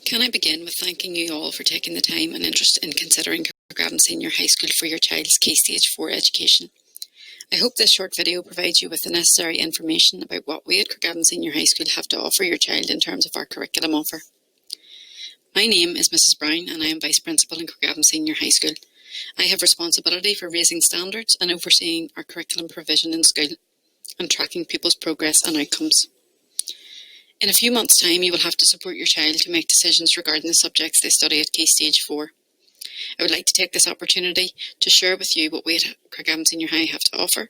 Can I begin with thanking you all for taking the time and interest in considering Craigavon Senior High School for your child's Key Stage 4 education. I hope this short video provides you with the necessary information about what we at Craigavon Senior High School have to offer your child in terms of our curriculum offer. My name is Mrs. Brown and I am Vice Principal in Craigavon Senior High School. I have responsibility for raising standards and overseeing our curriculum provision in school and tracking pupils' progress and outcomes. In a few months' time, you will have to support your child to make decisions regarding the subjects they study at Key Stage 4. I would like to take this opportunity to share with you what we at Craigavon Senior High have to offer,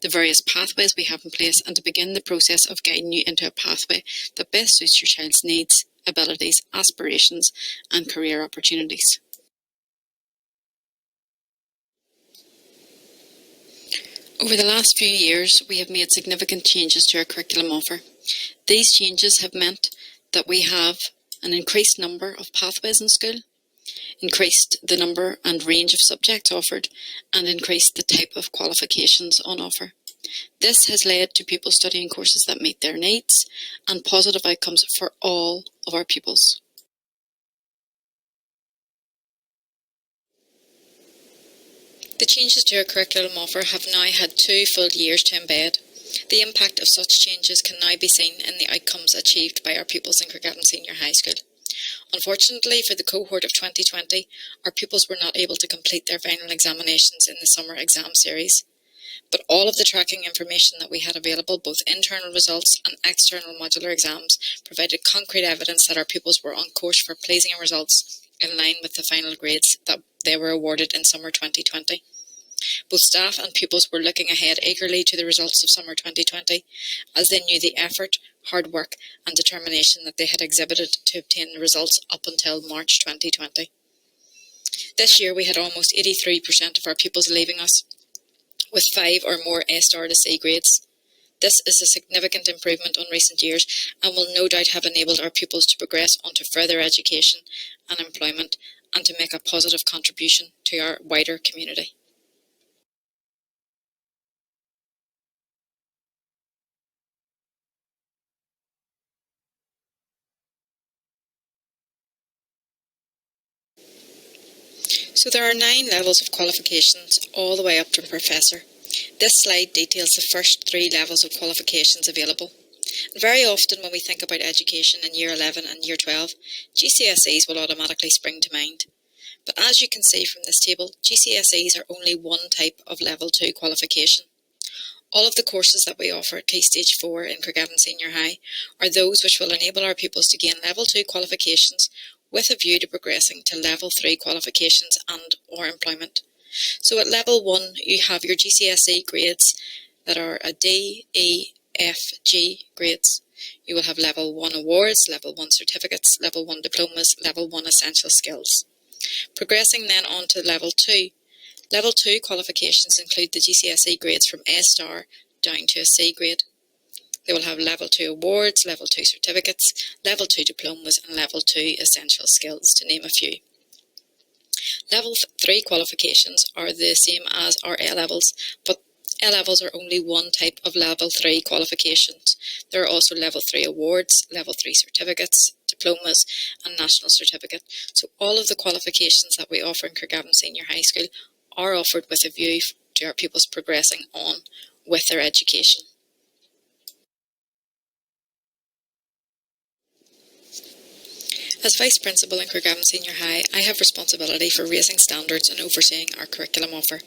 the various pathways we have in place, and to begin the process of guiding you into a pathway that best suits your child's needs, abilities, aspirations, and career opportunities. Over the last few years, we have made significant changes to our curriculum offer. These changes have meant that we have an increased number of pathways in school, increased the number and range of subjects offered, and increased the type of qualifications on offer. This has led to pupils studying courses that meet their needs and positive outcomes for all of our pupils. The changes to our curriculum offer have now had 2 full years to embed. The impact of such changes can now be seen in the outcomes achieved by our pupils in Craigavon Senior High School. Unfortunately for the cohort of 2020, our pupils were not able to complete their final examinations in the summer exam series. But all of the tracking information that we had available, both internal results and external modular exams, provided concrete evidence that our pupils were on course for pleasing results in line with the final grades that they were awarded in summer 2020. Both staff and pupils were looking ahead eagerly to the results of summer 2020, as they knew the effort, hard work and determination that they had exhibited to obtain the results up until March 2020. This year we had almost 83% of our pupils leaving us with 5 or more A star to C grades. This is a significant improvement on recent years and will no doubt have enabled our pupils to progress onto further education and employment and to make a positive contribution to our wider community. So there are 9 levels of qualifications all the way up to Professor. This slide details the first 3 levels of qualifications available. And very often when we think about education in Year 11 and Year 12, GCSEs will automatically spring to mind. But as you can see from this table, GCSEs are only one type of Level 2 qualification. All of the courses that we offer at Key Stage 4 in Craigavon Senior High are those which will enable our pupils to gain Level 2 qualifications with a view to progressing to Level 3 qualifications and or employment. So at Level 1 you have your GCSE grades that are a D, E, F, G grades. You will have Level 1 awards, Level 1 certificates, Level 1 diplomas, Level 1 essential skills. Progressing then on to Level 2. Level 2 qualifications include the GCSE grades from A star down to a C grade. They will have Level 2 awards, Level 2 certificates, Level 2 diplomas and Level 2 essential skills, to name a few. Level 3 qualifications are the same as our A-levels, but A-levels are only one type of Level 3 qualifications. There are also Level 3 awards, Level 3 certificates, diplomas and national certificate. So all of the qualifications that we offer in Craigavon Senior High School are offered with a view to our pupils progressing on with their education. As Vice Principal in Craigavon Senior High, I have responsibility for raising standards and overseeing our curriculum offer.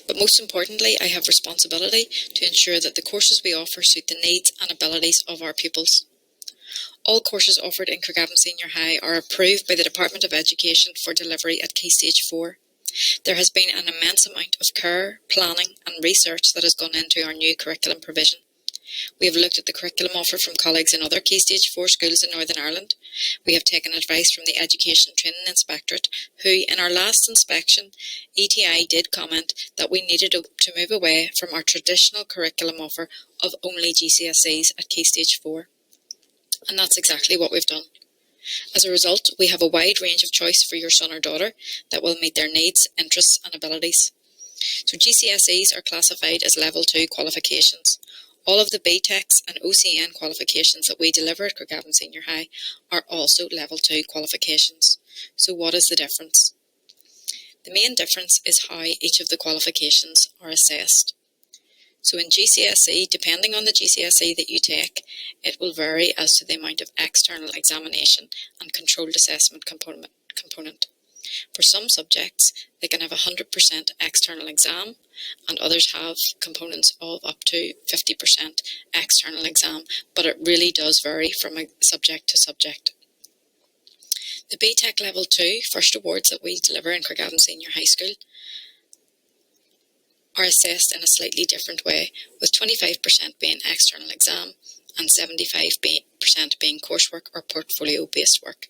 But most importantly, I have responsibility to ensure that the courses we offer suit the needs and abilities of our pupils. All courses offered in Craigavon Senior High are approved by the Department of Education for delivery at Key Stage 4. There has been an immense amount of care, planning and research that has gone into our new curriculum provision. We have looked at the curriculum offer from colleagues in other Key Stage 4 schools in Northern Ireland. We have taken advice from the Education Training Inspectorate, who in our last inspection, ETI did comment that we needed to move away from our traditional curriculum offer of only GCSEs at Key Stage 4. And that's exactly what we've done. As a result, we have a wide range of choice for your son or daughter that will meet their needs, interests and abilities. So GCSEs are classified as Level 2 qualifications. All of the BTECs and OCN qualifications that we deliver at Craigavon Senior High are also Level 2 qualifications. So what is the difference? The main difference is how each of the qualifications are assessed. So in GCSE, depending on the GCSE that you take, it will vary as to the amount of external examination and controlled assessment component. For some subjects, they can have 100% external exam, and others have components of up to 50% external exam, but it really does vary from a subject to subject. The BTEC Level 2 first awards that we deliver in Craigavon Senior High School are assessed in a slightly different way, with 25% being external exam and 75% being coursework or portfolio-based work.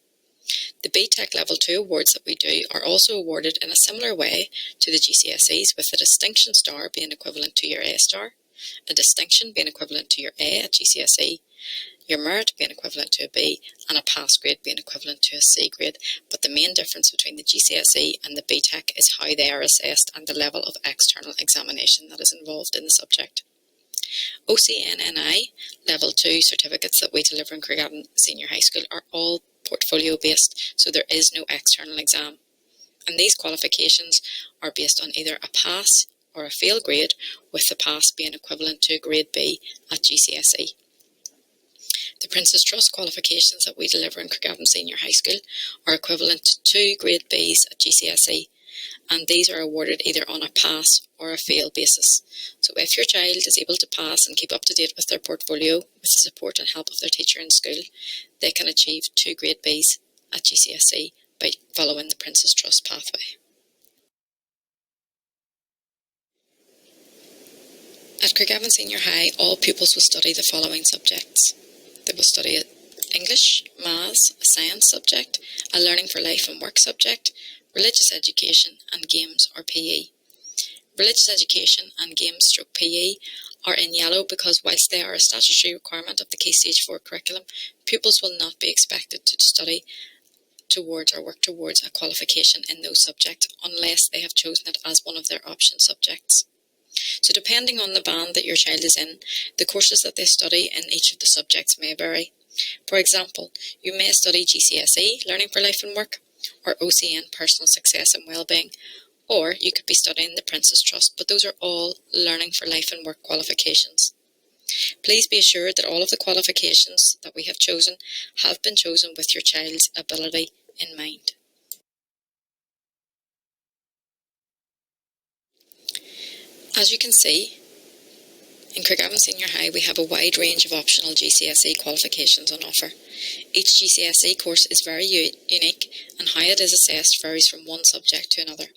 The BTEC Level 2 awards that we do are also awarded in a similar way to the GCSEs, with a distinction star being equivalent to your A star, a distinction being equivalent to your A at GCSE, your merit being equivalent to a B, and a pass grade being equivalent to a C grade. But the main difference between the GCSE and the BTEC is how they are assessed and the level of external examination that is involved in the subject. OCNNI Level 2 certificates that we deliver in Craigavon Senior High School are all portfolio based, so there is no external exam. And these qualifications are based on either a pass or a fail grade, with the pass being equivalent to a grade B at GCSE. The Prince's Trust qualifications that we deliver in Craigavon Senior High School are equivalent to 2 grade Bs at GCSE, and these are awarded either on a pass or a fail basis. So if your child is able to pass and keep up to date with their portfolio with the support and help of their teacher in school, they can achieve 2 grade Bs at GCSE by following the Prince's Trust pathway. At Craigavon Senior High, all pupils will study the following subjects. They will study English, Maths, a science subject, a learning for life and work subject, religious education, and games or PE. Religious education and games/PE are in yellow because whilst they are a statutory requirement of the Key Stage 4 curriculum, pupils will not be expected to study towards or work towards a qualification in those subjects unless they have chosen it as one of their option subjects. So depending on the band that your child is in, the courses that they study in each of the subjects may vary. For example, you may study GCSE, Learning for Life and Work, or OCN, Personal Success and Wellbeing, or you could be studying the Prince's Trust, but those are all Learning for Life and Work qualifications. Please be assured that all of the qualifications that we have chosen have been chosen with your child's ability in mind. As you can see, in Craigavon Senior High we have a wide range of optional GCSE qualifications on offer. Each GCSE course is very unique, and how it is assessed varies from one subject to another.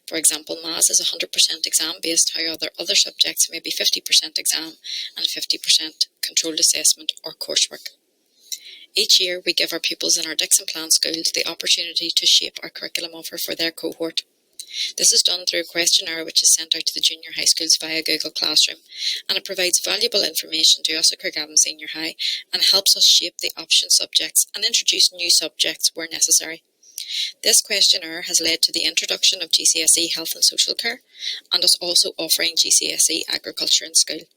For example, Maths is 100% exam based, however other subjects may be 50% exam and 50% controlled assessment or coursework. Each year we give our pupils in our Dixon Plan schools the opportunity to shape our curriculum offer for their cohort. This is done through a questionnaire which is sent out to the junior high schools via Google Classroom, and it provides valuable information to us at Craigavon Senior High and helps us shape the option subjects and introduce new subjects where necessary. This questionnaire has led to the introduction of GCSE Health and Social Care and us also offering GCSE Agriculture in school.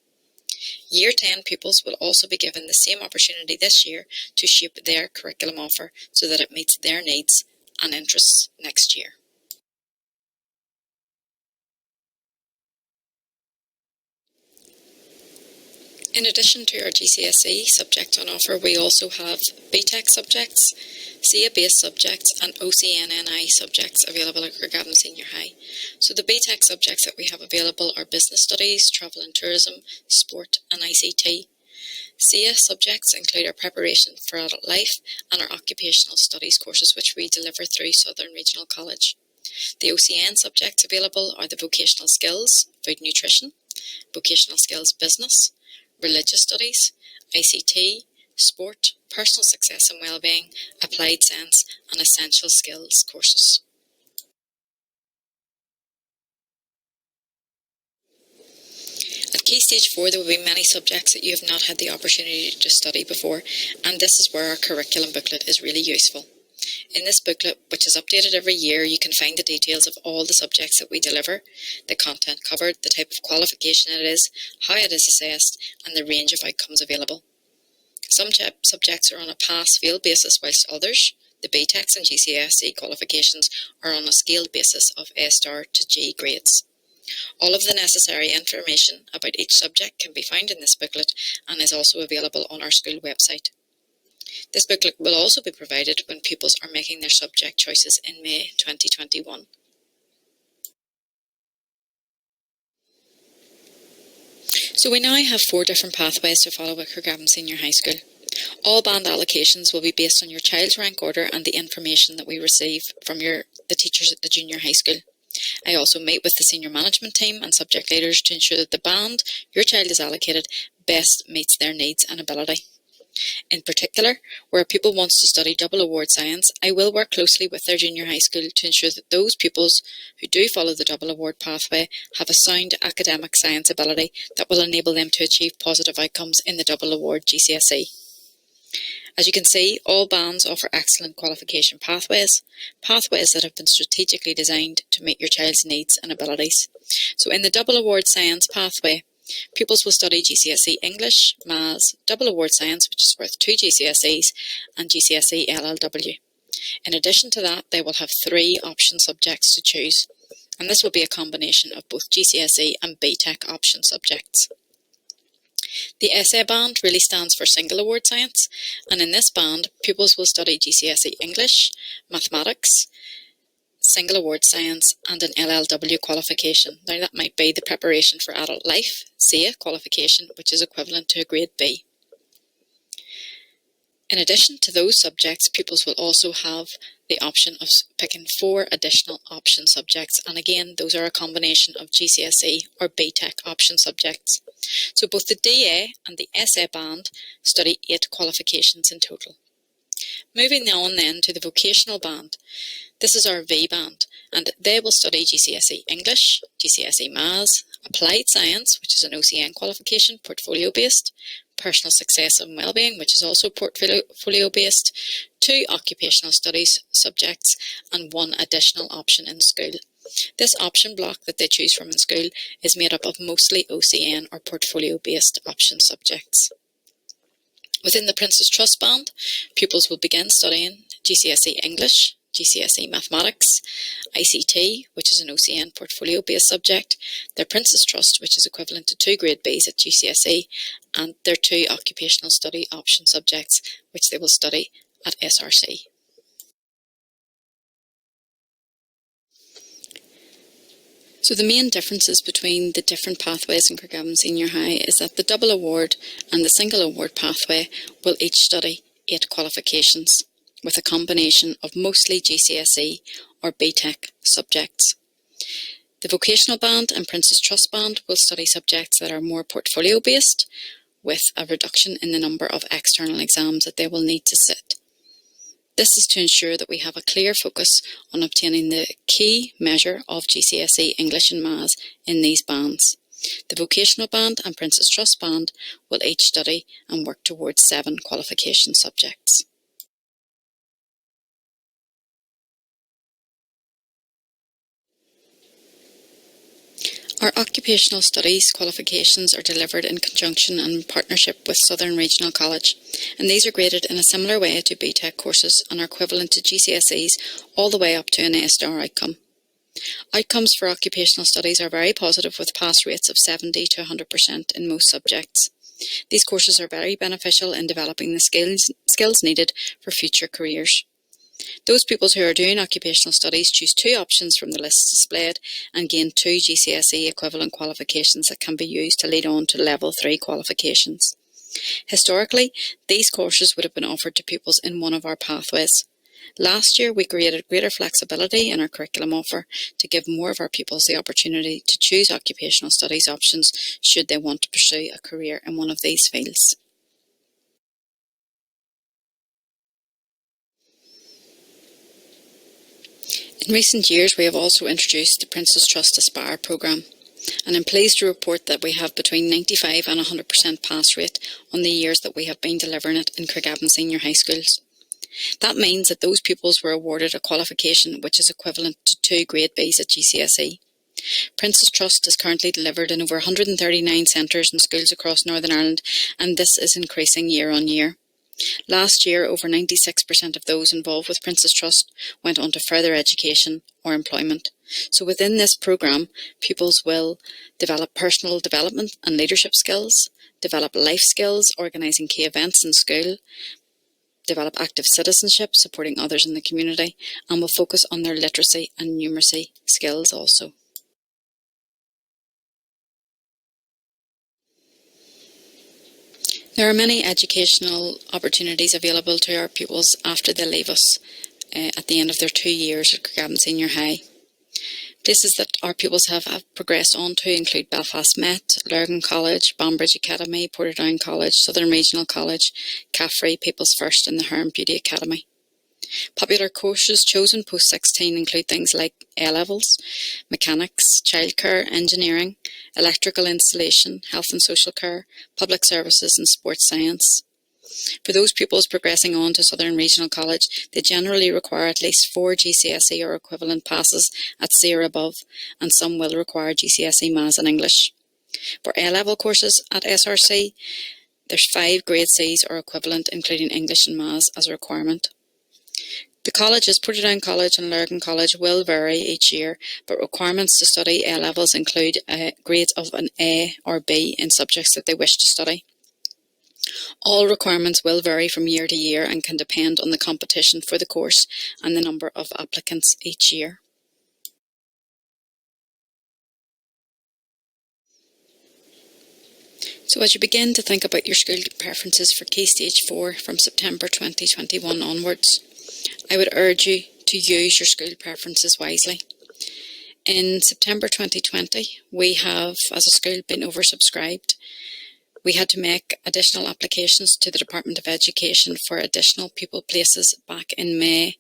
Year 10 pupils will also be given the same opportunity this year to shape their curriculum offer so that it meets their needs and interests next year. In addition to our GCSE subjects on offer, we also have BTEC subjects, SEA-based subjects and OCNNI subjects available at Craigavon Senior High. So the BTEC subjects that we have available are Business Studies, Travel and Tourism, Sport and ICT. SEA subjects include our Preparation for Adult Life and our Occupational Studies courses which we deliver through Southern Regional College. The OCN subjects available are the Vocational Skills, Food Nutrition, Vocational Skills Business, Religious Studies, ICT, Sport, Personal Success and Wellbeing, Applied Science and Essential Skills courses. At Key Stage 4 there will be many subjects that you have not had the opportunity to study before, and this is where our curriculum booklet is really useful. In this booklet, which is updated every year, you can find the details of all the subjects that we deliver, the content covered, the type of qualification it is, how it is assessed, and the range of outcomes available. Some subjects are on a pass-fail basis, whilst others, the BTECs and GCSE qualifications, are on a scaled basis of A* to G grades. All of the necessary information about each subject can be found in this booklet and is also available on our school website. This booklet will also be provided when pupils are making their subject choices in May 2021. So we now have 4 different pathways to follow at Craigavon Senior High School. All band allocations will be based on your child's rank order and the information that we receive from the teachers at the junior high school. I also meet with the senior management team and subject leaders to ensure that the band your child is allocated best meets their needs and ability. In particular, where a pupil wants to study double award science, I will work closely with their junior high school to ensure that those pupils who do follow the double award pathway have a sound academic science ability that will enable them to achieve positive outcomes in the double award GCSE. As you can see, all bands offer excellent qualification pathways that have been strategically designed to meet your child's needs and abilities. So in the double award science pathway, pupils will study GCSE English, Maths, double award science, which is worth 2 GCSEs, and GCSE LLW. In addition to that, they will have 3 option subjects to choose, and this will be a combination of both GCSE and BTEC option subjects. The essay band really stands for single award science, and in this band, pupils will study GCSE English, Mathematics, single award science, and an LLW qualification. Now that might be the preparation for adult life, SEA qualification, which is equivalent to a grade B. In addition to those subjects, pupils will also have the option of picking 4 additional option subjects, and again, those are a combination of GCSE or BTEC option subjects. So both the DA and the SA band study 8 qualifications in total. Moving on then to the vocational band. This is our V band, and they will study GCSE English, GCSE Maths, Applied Science, which is an OCN qualification, portfolio-based, Personal Success and Wellbeing, which is also portfolio-based, 2 occupational studies subjects, and 1 additional option in school. This option block that they choose from in school is made up of mostly OCN or portfolio-based option subjects. Within the Princess Trust band, pupils will begin studying GCSE English, GCSE Mathematics, ICT, which is an OCN portfolio-based subject, their Princess Trust, which is equivalent to 2 grade Bs at GCSE, and their 2 occupational study option subjects, which they will study at SRC. So the main differences between the different pathways in Craigavon Senior High is that the double award and the single award pathway will each study 8 qualifications, with a combination of mostly GCSE or BTEC subjects. The vocational band and Princess Trust band will study subjects that are more portfolio-based, with a reduction in the number of external exams that they will need to sit. This is to ensure that we have a clear focus on obtaining the key measure of GCSE English and Maths in these bands. The vocational band and Princess Trust band will each study and work towards 7 qualification subjects. Our occupational studies qualifications are delivered in conjunction and partnership with Southern Regional College, and these are graded in a similar way to BTEC courses and are equivalent to GCSEs all the way up to an A* outcome. Outcomes for occupational studies are very positive, with pass rates of 70 to 100% in most subjects. These courses are very beneficial in developing the skills needed for future careers. Those pupils who are doing occupational studies choose 2 options from the list displayed and gain 2 GCSE equivalent qualifications that can be used to lead on to level 3 qualifications. Historically, these courses would have been offered to pupils in one of our pathways. Last year, we created greater flexibility in our curriculum offer to give more of our pupils the opportunity to choose occupational studies options should they want to pursue a career in one of these fields. In recent years, we have also introduced the Princess Trust Aspire programme, and I'm pleased to report that we have between 95 and 100% pass rate on the years that we have been delivering it in Craigavon Senior High Schools. That means that those pupils were awarded a qualification which is equivalent to 2 grade Bs at GCSE. Prince's Trust is currently delivered in over 139 centres and schools across Northern Ireland, and this is increasing year on year. Last year, over 96% of those involved with Prince's Trust went on to further education or employment. So within this programme, pupils will develop personal development and leadership skills, develop life skills, organising key events in school, develop active citizenship, supporting others in the community, and will focus on their literacy and numeracy skills also. There are many educational opportunities available to our pupils after they leave us at the end of their 2 years at Craigavon Senior High. Places that our pupils have progressed on to include Belfast Met, Lurgan College, Banbridge Academy, Portadown College, Southern Regional College, Caffrey, People's First and the Herm Beauty Academy. Popular courses chosen post-16 include things like A-levels, mechanics, childcare, engineering, electrical installation, health and social care, public services and sports science. For those pupils progressing on to Southern Regional College, they generally require at least 4 GCSE or equivalent passes at C or above, and some will require GCSE Maths and English. For A-level courses at SRC, there's 5 grade Cs or equivalent, including English and Maths as a requirement. The colleges, Portadown College and Lurgan College, will vary each year, but requirements to study A-levels include grades of an A or B in subjects that they wish to study. All requirements will vary from year to year and can depend on the competition for the course and the number of applicants each year. So as you begin to think about your school preferences for Key Stage 4 from September 2021 onwards, I would urge you to use your school preferences wisely. In September 2020, we have, as a school, been oversubscribed. We had to make additional applications to the Department of Education for additional pupil places back in May,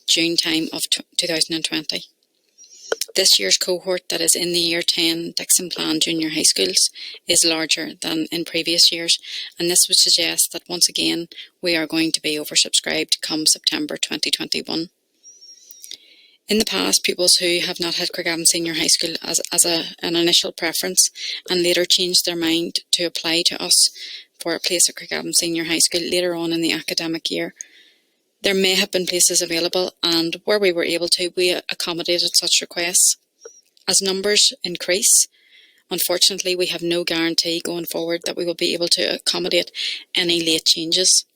June time of 2020. This year's cohort that is in the Year 10 Dixon Plan Junior High Schools is larger than in previous years, and this would suggest that once again we are going to be oversubscribed come September 2021. In the past, pupils who have not had Craigavon Senior High School as an initial preference and later changed their mind to apply to us for a place at Craigavon Senior High School later on in the academic year, there may have been places available, and where we were able to, we accommodated such requests. As numbers increase, unfortunately, we have no guarantee going forward that we will be able to accommodate any late changes.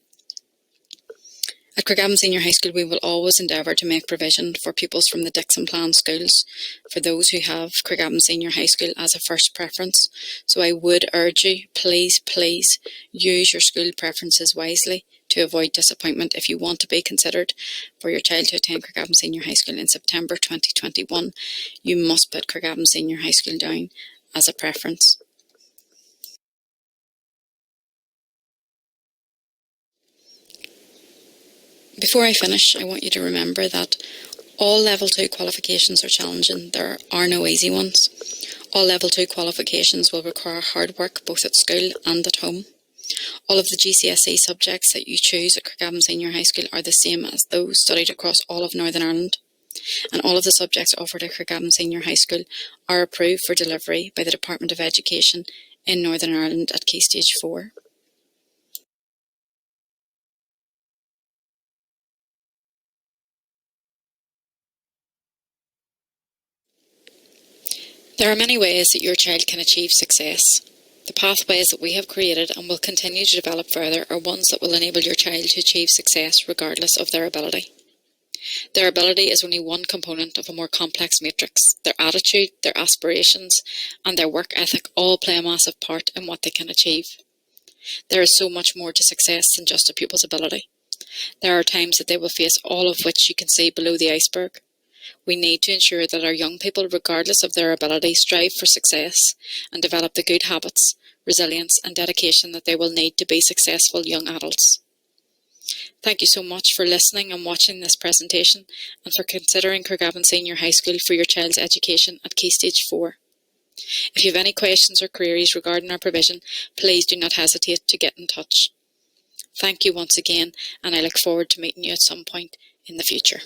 At Craigavon Senior High School, we will always endeavour to make provision for pupils from the Dixon Plan schools, for those who have Craigavon Senior High School as a first preference. So I would urge you, please use your school preferences wisely to avoid disappointment. If you want to be considered for your child to attend Craigavon Senior High School in September 2021, you must put Craigavon Senior High School down as a preference. Before I finish, I want you to remember that all Level 2 qualifications are challenging. There are no easy ones. All Level 2 qualifications will require hard work both at school and at home. All of the GCSE subjects that you choose at Craigavon Senior High School are the same as those studied across all of Northern Ireland. And all of the subjects offered at Craigavon Senior High School are approved for delivery by the Department of Education in Northern Ireland at Key Stage 4. There are many ways that your child can achieve success. The pathways that we have created and will continue to develop further are ones that will enable your child to achieve success regardless of their ability. Their ability is only one component of a more complex matrix. Their attitude, their aspirations, and their work ethic all play a massive part in what they can achieve. There is so much more to success than just a pupil's ability. There are times that they will face all of which you can see below the iceberg. We need to ensure that our young people, regardless of their ability, strive for success and develop the good habits, resilience and dedication that they will need to be successful young adults. Thank you so much for listening and watching this presentation and for considering Craigavon Senior High School for your child's education at Key Stage 4. If you have any questions or queries regarding our provision, please do not hesitate to get in touch. Thank you once again, and I look forward to meeting you at some point in the future.